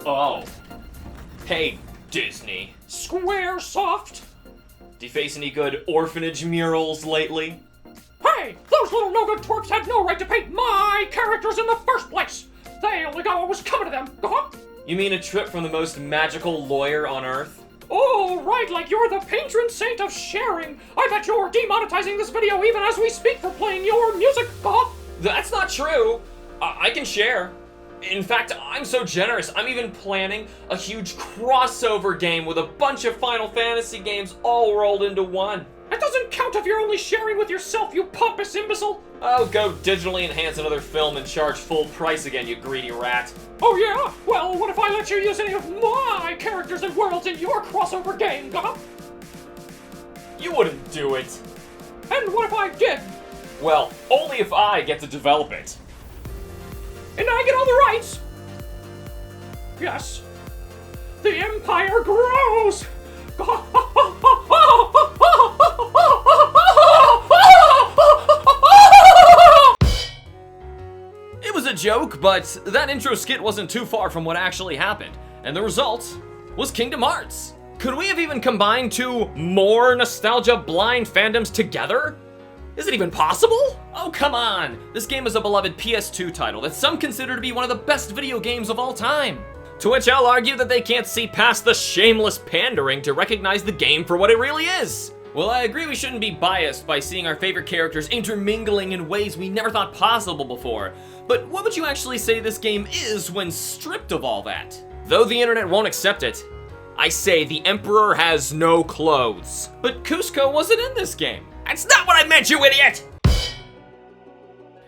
Oh. Hey, Disney. Squaresoft. Do you face any good orphanage murals lately? Hey, those little no-good twerps had no right to paint my characters in the first place. They only got what was coming to them. You mean a trip from the most magical lawyer on Earth? Oh, right, like you're the patron saint of sharing. I bet you're demonetizing this video even as we speak for playing your music. That's not true. I can share. In fact, I'm so generous, I'm even planning a huge crossover game with a bunch of Final Fantasy games all rolled into one. That doesn't count if you're only sharing with yourself, you pompous imbecile. Oh, go digitally enhance another film and charge full price again, you greedy rat. Oh yeah? Well, what if I let you use any of my characters and worlds in your crossover game, You wouldn't do it. And what if I did? Well, only if I get to develop it. And I get all the rights. Yes. The empire grows. It was a joke, but that intro skit wasn't too far from what actually happened. And the result was Kingdom Hearts. Could we have even combined two more nostalgia-blind fandoms together? Is it even possible? Oh, come on! This game is a beloved PS2 title that some consider to be one of the best video games of all time. To which I'll argue that they can't see past the shameless pandering to recognize the game for what it really is. Well, I agree we shouldn't be biased by seeing our favorite characters intermingling in ways we never thought possible before. But what would you actually say this game is when stripped of all that? Though the internet won't accept it, I say the Emperor has no clothes. But Cusco wasn't in this game. That's not what I meant, you idiot!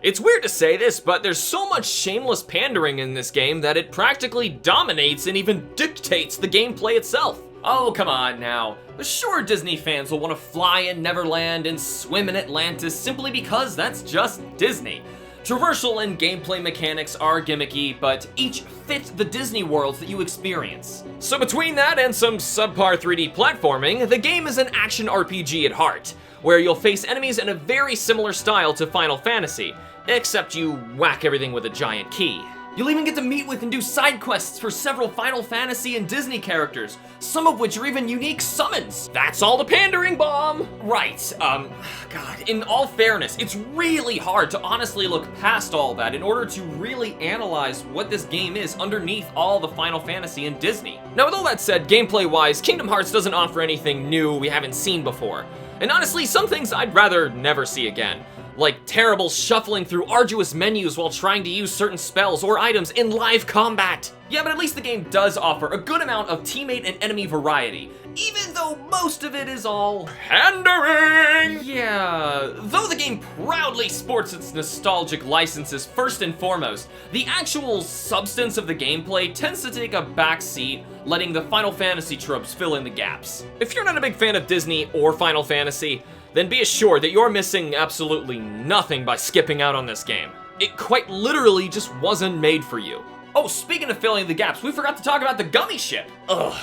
It's weird to say this, but there's so much shameless pandering in this game that it practically dominates and even dictates the gameplay itself. Oh, come on now. Sure, Disney fans will want to fly in Neverland and swim in Atlantis simply because that's just Disney. Traversal and gameplay mechanics are gimmicky, but each fit the Disney worlds that you experience. So between that and some subpar 3D platforming, the game is an action RPG at heart, where you'll face enemies in a very similar style to Final Fantasy, except you whack everything with a giant key. You'll even get to meet with and do side quests for several Final Fantasy and Disney characters, some of which are even unique summons. That's all the pandering, bomb! Right, God, in all fairness, it's really hard to honestly look past all that in order to really analyze what this game is underneath all the Final Fantasy and Disney. Now, with all that said, gameplay-wise, Kingdom Hearts doesn't offer anything new we haven't seen before. And honestly, some things I'd rather never see again. Like terrible shuffling through arduous menus while trying to use certain spells or items in live combat. Yeah, but at least the game does offer a good amount of teammate and enemy variety, even though most of it is all pandering! Yeah, though the game proudly sports its nostalgic licenses first and foremost, the actual substance of the gameplay tends to take a backseat, letting the Final Fantasy tropes fill in the gaps. If you're not a big fan of Disney or Final Fantasy, then be assured that you're missing absolutely nothing by skipping out on this game. It quite literally just wasn't made for you. Oh, speaking of filling the gaps, we forgot to talk about the gummy ship. Ugh.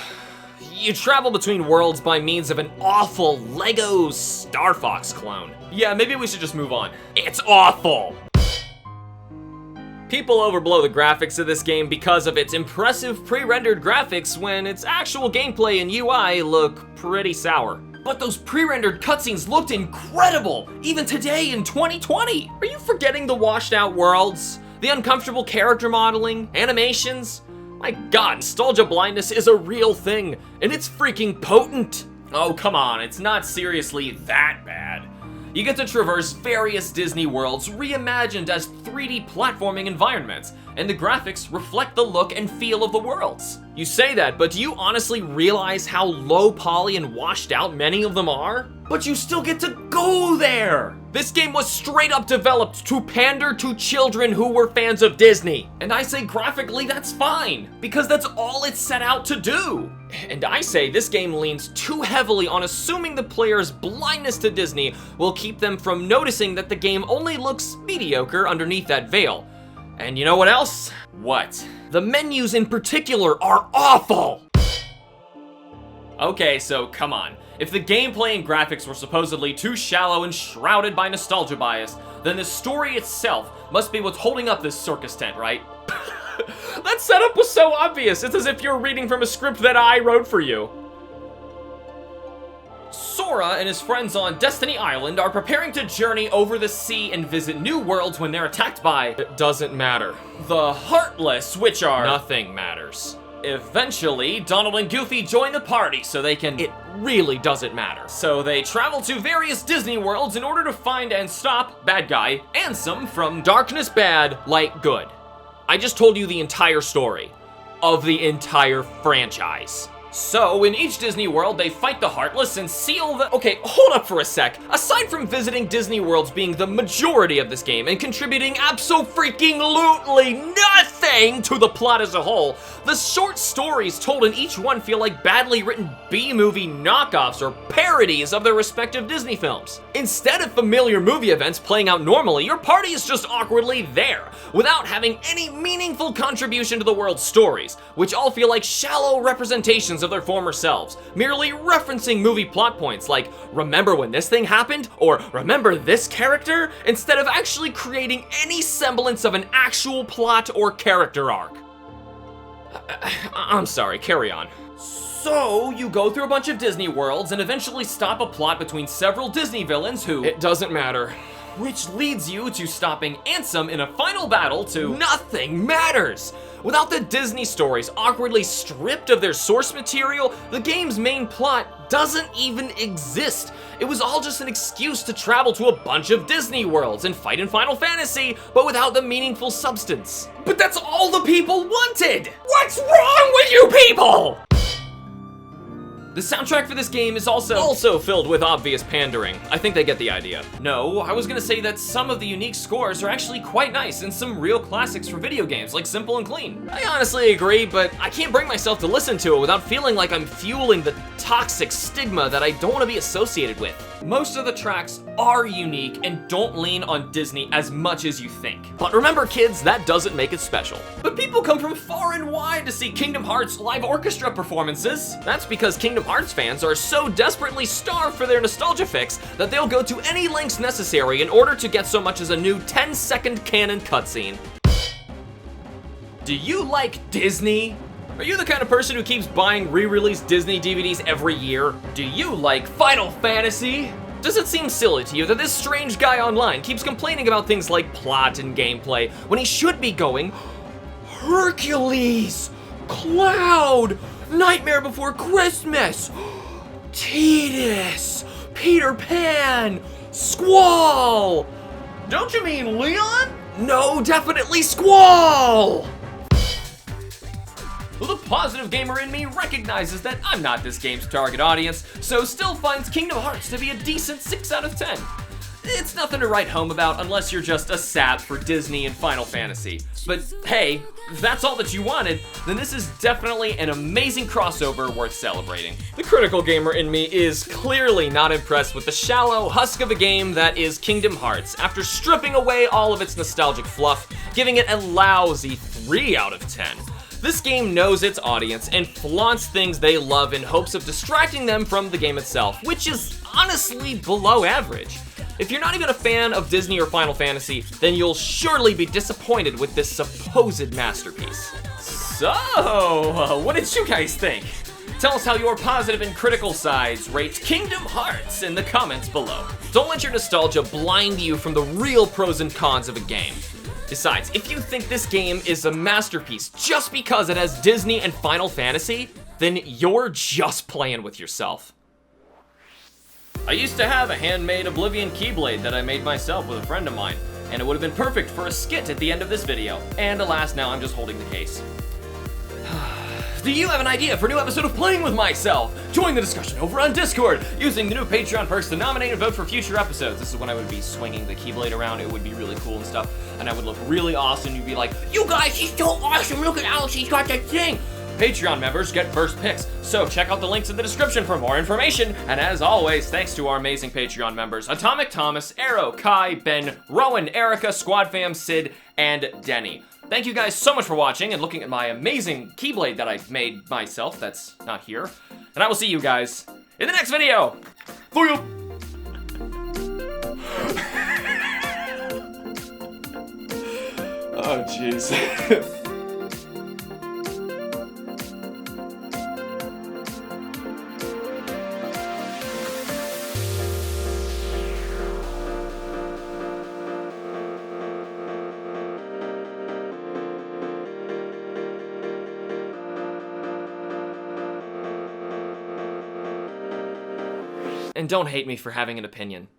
You travel between worlds by means of an awful Lego Star Fox clone. Yeah, maybe we should just move on. It's awful! People overblow the graphics of this game because of its impressive pre-rendered graphics when its actual gameplay and UI look pretty sour. But those pre-rendered cutscenes looked incredible, even today in 2020. Are you forgetting the washed out worlds? The uncomfortable character modeling, animations? My God, nostalgia blindness is a real thing, and it's freaking potent. Oh, come on, it's not seriously that bad. You get to traverse various Disney worlds reimagined as 3D platforming environments, and the graphics reflect the look and feel of the worlds. You say that, but do you honestly realize how low poly and washed out many of them are? But you still get to go there! This game was straight up developed to pander to children who were fans of Disney. And I say graphically that's fine, because that's all it's set out to do. And I say this game leans too heavily on assuming the player's blindness to Disney will keep them from noticing that the game only looks mediocre underneath that veil. And you know what else? What? The menus in particular are awful! Okay, so come on. If the gameplay and graphics were supposedly too shallow and shrouded by nostalgia bias, then the story itself must be what's holding up this circus tent, right? That setup was so obvious. It's as if you're reading from a script that I wrote for you. Sora and his friends on Destiny Island are preparing to journey over the sea and visit new worlds when they're attacked by... It doesn't matter. The Heartless, which are... Nothing matters. Eventually, Donald and Goofy join the party so they can... It really doesn't matter. So they travel to various Disney worlds in order to find and stop bad guy Ansem from darkness bad, light good. I just told you the entire story of the entire franchise. So, in each Disney World, they fight the Heartless and seal the... Okay, hold up for a sec. Aside from visiting Disney Worlds being the majority of this game and contributing abso-freaking-lutely nothing to the plot as a whole, the short stories told in each one feel like badly written B-movie knockoffs or parodies of their respective Disney films. Instead of familiar movie events playing out normally, your party is just awkwardly there, without having any meaningful contribution to the world's stories, which all feel like shallow representations of their former selves, merely referencing movie plot points like, remember when this thing happened? Or remember this character? Instead of actually creating any semblance of an actual plot or character arc. I'm sorry, carry on. So, you go through a bunch of Disney worlds and eventually stop a plot between several Disney villains who... It doesn't matter. Which leads you to stopping Ansem in a final battle to... Nothing matters! Without the Disney stories awkwardly stripped of their source material, the game's main plot doesn't even exist. It was all just an excuse to travel to a bunch of Disney worlds and fight in Final Fantasy, but without the meaningful substance. But that's all the people wanted! What's wrong with you people? The soundtrack for this game is also filled with obvious pandering. I think they get the idea. No, I was gonna say that some of the unique scores are actually quite nice and some real classics for video games, like Simple and Clean. I honestly agree, but I can't bring myself to listen to it without feeling like I'm fueling the toxic stigma that I don't want to be associated with. Most of the tracks are unique and don't lean on Disney as much as you think. But remember kids, that doesn't make it special. But people come from far and wide to see Kingdom Hearts live orchestra performances. That's because Kingdom Hearts fans are so desperately starved for their nostalgia fix that they'll go to any lengths necessary in order to get so much as a new 10-second canon cutscene. Do you like Disney? Are you the kind of person who keeps buying re-released Disney DVDs every year? Do you like Final Fantasy? Does it seem silly to you that this strange guy online keeps complaining about things like plot and gameplay when he should be going, Hercules, Cloud, Nightmare Before Christmas, Tidus, Peter Pan, Squall? Don't you mean Leon? No, definitely Squall! Well, the positive gamer in me recognizes that I'm not this game's target audience, so still finds Kingdom Hearts to be a decent 6 out of 10. It's nothing to write home about unless you're just a sap for Disney and Final Fantasy. But hey, if that's all that you wanted, then this is definitely an amazing crossover worth celebrating. The critical gamer in me is clearly not impressed with the shallow husk of a game that is Kingdom Hearts, after stripping away all of its nostalgic fluff, giving it a lousy 3 out of 10. This game knows its audience and flaunts things they love in hopes of distracting them from the game itself, which is honestly below average. If you're not even a fan of Disney or Final Fantasy, then you'll surely be disappointed with this supposed masterpiece. So, what did you guys think? Tell us how your positive and critical sides rate Kingdom Hearts in the comments below. Don't let your nostalgia blind you from the real pros and cons of a game. Besides, if you think this game is a masterpiece just because it has Disney and Final Fantasy, then you're just playing with yourself. I used to have a handmade Oblivion Keyblade that I made myself with a friend of mine, and it would have been perfect for a skit at the end of this video. And alas, now I'm just holding the case. Do you have an idea for a new episode of Playing With Myself? Join the discussion over on Discord, using the new Patreon perks to nominate and vote for future episodes. This is when I would be swinging the Keyblade around. It would be really cool and stuff, and I would look really awesome. You'd be like, you guys, he's so awesome, look at Alex, he's got that thing. Patreon members get first picks, so check out the links in the description for more information. And as always, thanks to our amazing Patreon members, Atomic Thomas, Arrow, Kai, Ben, Rowan, Erica, Squad Fam, Sid, and Denny. Thank you guys so much for watching and looking at my amazing Keyblade that I made myself that's not here. And I will see you guys in the next video. For you. Oh, jeez. And don't hate me for having an opinion.